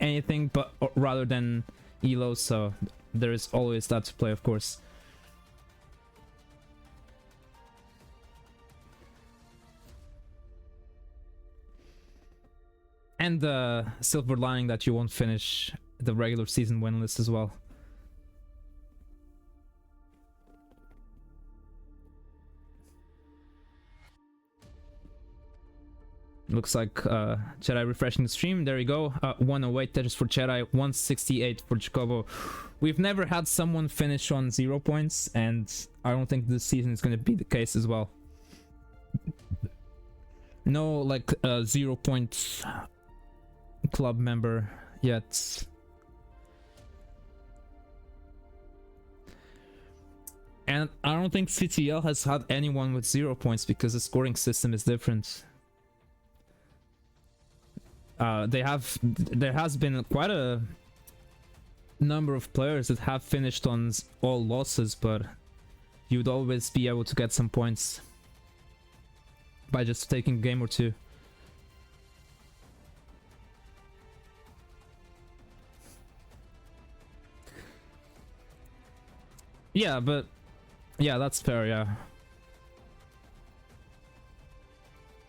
Speaker 1: anything but rather than Elo, so there is always that to play, of course. And the silver lining that you won't finish the regular season win list as well. Looks like Jedi refreshing the stream. There you go. 108 Tetris for Jedi, 168 for Jacobo. We've never had someone finish on 0 points, and I don't think this season is going to be the case as well. No, like 0 point club member yet. And I don't think CTL has had anyone with 0 points because the scoring system is different. There has been quite a number of players that have finished on all losses, but you'd always be able to get some points by just taking a game or two. Yeah, but yeah, that's fair, yeah.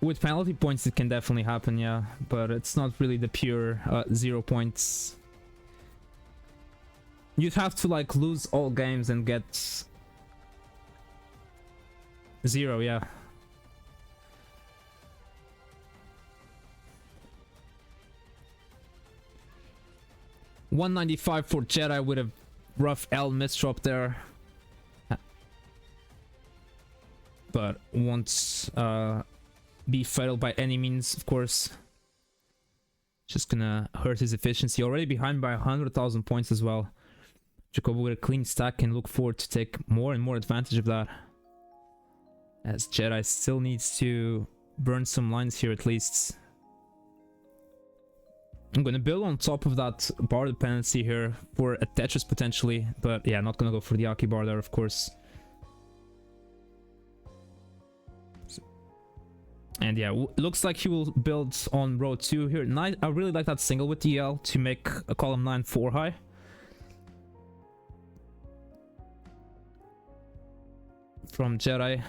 Speaker 1: With penalty points it can definitely happen, yeah, but it's not really the pure 0 points. You'd have to like lose all games and get 0, yeah. $195 for Jedi with a rough L misdrop there. But won't be fatal by any means, of course. Just gonna hurt his efficiency. Already behind by 100,000 points as well. Jacobo with a clean stack can look forward to take more and more advantage of that. As Jedi still needs to burn some lines here at least. I'm gonna build on top of that bar dependency here for a Tetris potentially, but yeah, not gonna go for the Aki bar there, of course. And yeah, looks like he will build on row 2 here. Nice, I really like that single with DL to make a column 9 4 high. From Jedi.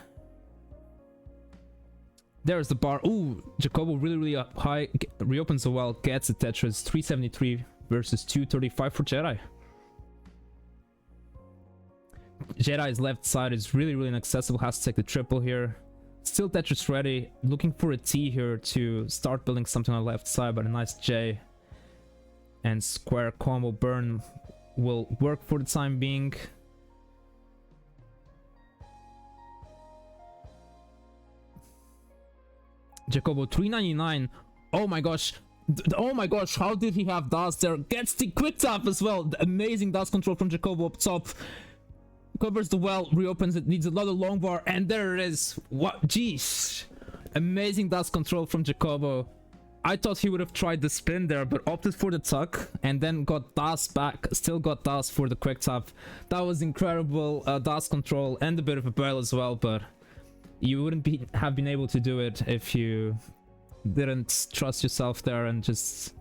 Speaker 1: There's the bar. Ooh, Jacobo really up high. Reopens the well, gets the Tetris. 373 versus 235 for Jedi. Jedi's left side is really inaccessible. Has to take the triple here. Still Tetris ready. Looking for a T here to start building something on the left side, but a nice J and square combo burn will work for the time being. Jacobo 399. Oh my gosh. Oh my gosh, how did he have dust there? Gets the quick tap as well. The amazing dust control from Jacobo up top. Covers the well, reopens it, needs another long bar, and there it is. What? Jeez. Amazing dust control from Jacobo. I thought he would have tried the spin there, but opted for the tuck and then got dust back. Still got dust for the quick tap. That was incredible dust control and a bit of a bail as well, but you wouldn't have been able to do it if you didn't trust yourself there and just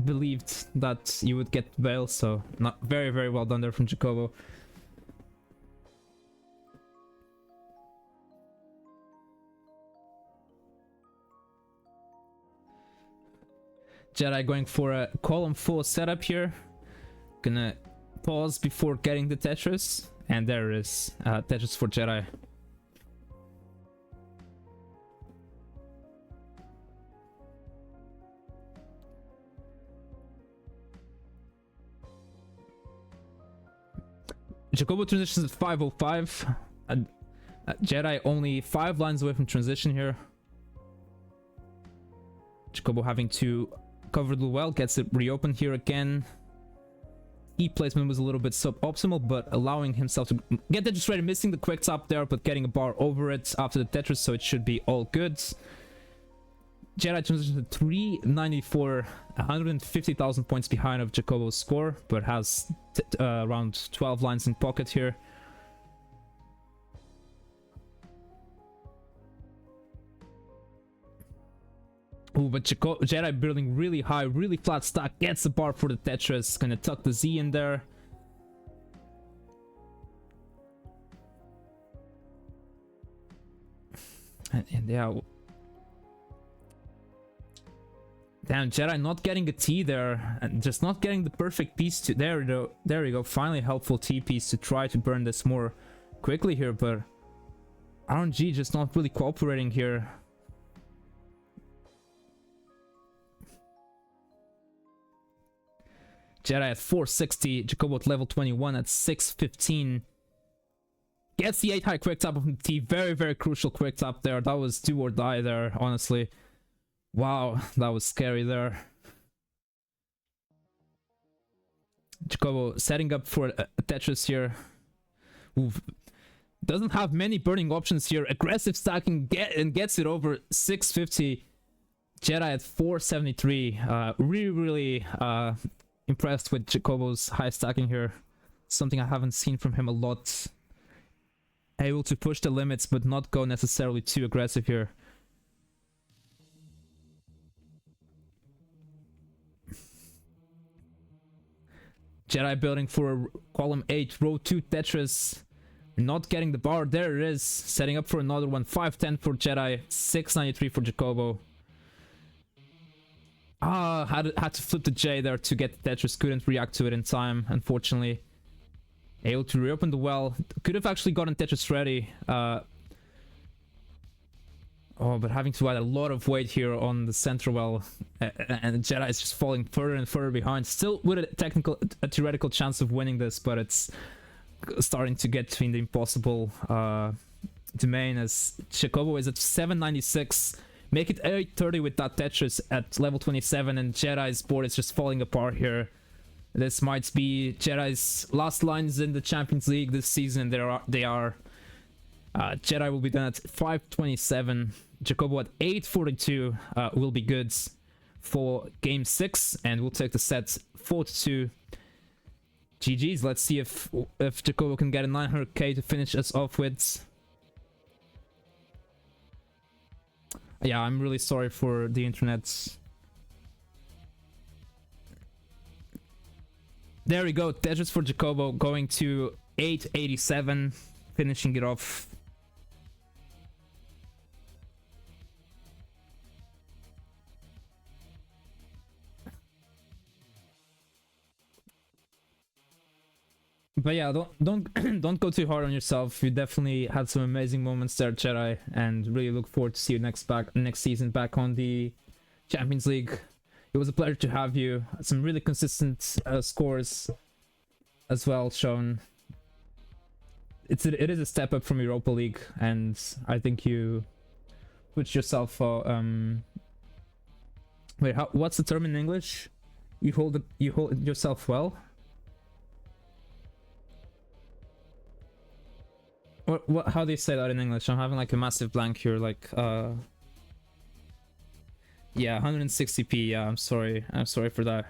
Speaker 1: believed that you would get bail. So not very well done there from Jacobo. Jedi going for a column 4 setup here. Gonna pause before getting the Tetris, and there it is. Tetris for Jedi. Jacobo transitions at 505. Jedi only 5 lines away from transition here. Jacobo having to cover the well, gets it reopened here again. E placement was a little bit suboptimal, but allowing himself to get Tetris ready, missing the quick tap there, but getting a bar over it after the Tetris, so it should be all good. Jedi transition to 394, 150,000 points behind of Jacobo's score, but has around 12 lines in pocket here. Ooh, but Jedi building really high, really flat stack, gets the bar for the Tetris, gonna tuck the Z in there. And yeah. Damn, Jedi not getting a T there, and just not getting the perfect piece to... There you go, finally a helpful T piece to try to burn this more quickly here, but RNG just not really cooperating here. Jedi at 460, Jacobo at level 21 at 615. Gets the 8 high quick tap of the T. Very crucial quick tap there. That was do or die there, honestly. Wow, that was scary there. Jacobo setting up for a Tetris here. Ooh, doesn't have many burning options here. Aggressive stacking and gets it over 650. Jedi at 473. Really impressed with Jacobo's high stacking here. Something I haven't seen from him a lot. Able to push the limits but not go necessarily too aggressive here. Jedi building for column 8, row 2 Tetris. Not getting the bar. There it is. Setting up for another one. 510 for Jedi. 693 for Jacobo. Had to flip the J there to get the Tetris. Couldn't react to it in time, unfortunately. Able to reopen the well. Could have actually gotten Tetris ready. But having to add a lot of weight here on the center well. And Jedi is just falling further and further behind. Still with a theoretical chance of winning this, but it's starting to get in the impossible domain as Jacobo is at 796. Make it 830 with that Tetris at level 27, and Jedi's board is just falling apart here. This might be Jedi's last lines in the Champions League this season. They are. Jedi will be done at 527. Jacobo at 842 will be good for game 6, and we'll take the set 4-2. GG's. Let's see if Jacobo can get a 900k to finish us off with. Yeah, I'm really sorry for the internet. There we go. Tetris for Jacobo going to 887, finishing it off. But yeah, don't go too hard on yourself. You definitely had some amazing moments there, Jedi, and really look forward to see you next season back on the Champions League. It was a pleasure to have you. Some really consistent scores as well shown. It is a step up from Europa League, and I think you put yourself. Wait, what's the term in English? You hold yourself well. What? How do you say that in English? I'm having like a massive blank here. Like, yeah, 160p. Yeah, I'm sorry for that.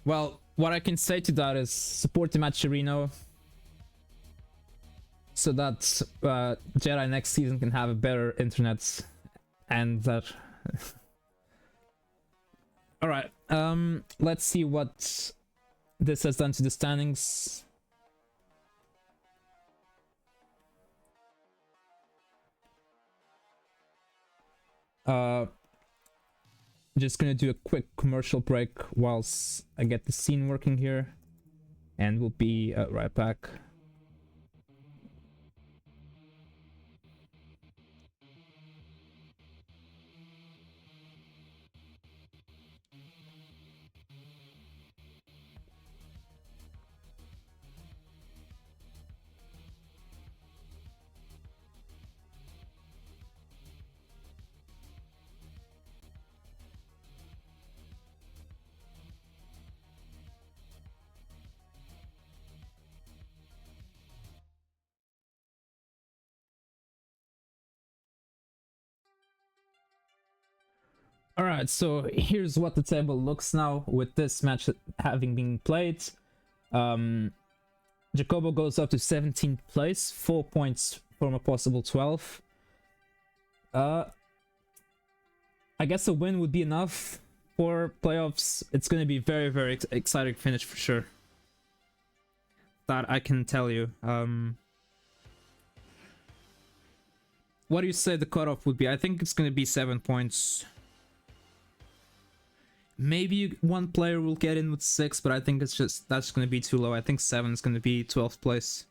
Speaker 1: Well, what I can say to that is support the Matcherino, so that Jedi next season can have a better internet, and that. All right. Let's see what this has done to the standings. Just gonna do a quick commercial break whilst I get the scene working here, and we'll be right back. Alright, so here's what the table looks now with this match having been played. Jacobo goes up to 17th place, 4 points from a possible 12. I guess a win would be enough for playoffs. It's going to be very, very exciting finish for sure. That I can tell you. What do you say the cutoff would be? I think it's going to be 7 points. Maybe one player will get in with 6, but I think that's going to be too low. I think 7 is going to be 12th place.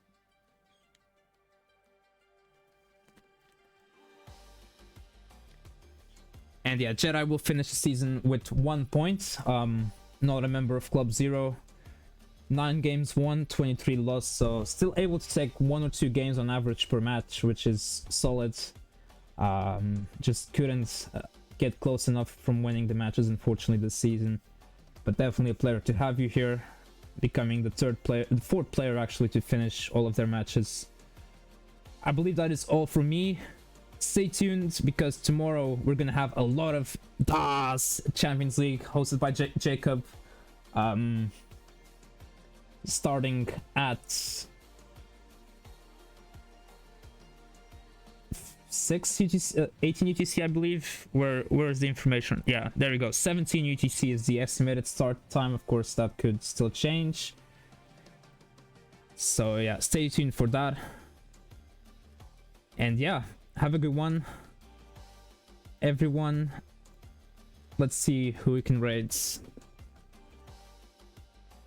Speaker 1: And yeah, Jedi will finish the season with 1 point. Not a member of Club Zero. 9 games won, 23 lost, so still able to take 1 or 2 games on average per match, which is solid. Just couldn't get close enough from winning the matches, unfortunately, this season. But definitely a player to have you here, becoming the 4th player actually to finish all of their matches. I believe that is all from me. Stay tuned, because tomorrow we're gonna have a lot of DAS Champions League hosted by Jacob. Starting at 6 UTC, 18 UTC, I believe. Where is the information? Yeah, there we go. 17 UTC is the estimated start time. Of course, that could still change. So yeah, stay tuned for that. And yeah, have a good one, everyone. Let's see who we can raid.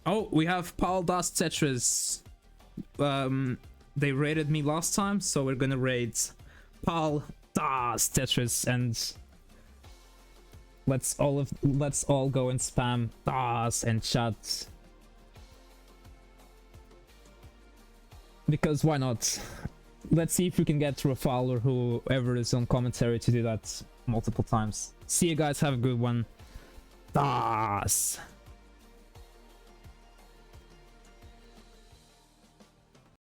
Speaker 1: Oh, we have Paul Das Tetris. They raided me last time, so we're gonna raid Paul Das Tetris, and let's all go and spam Das and chat, because why not? Let's see if we can get Rafal or whoever is on commentary to do that multiple times. See you guys, have a good one. Das.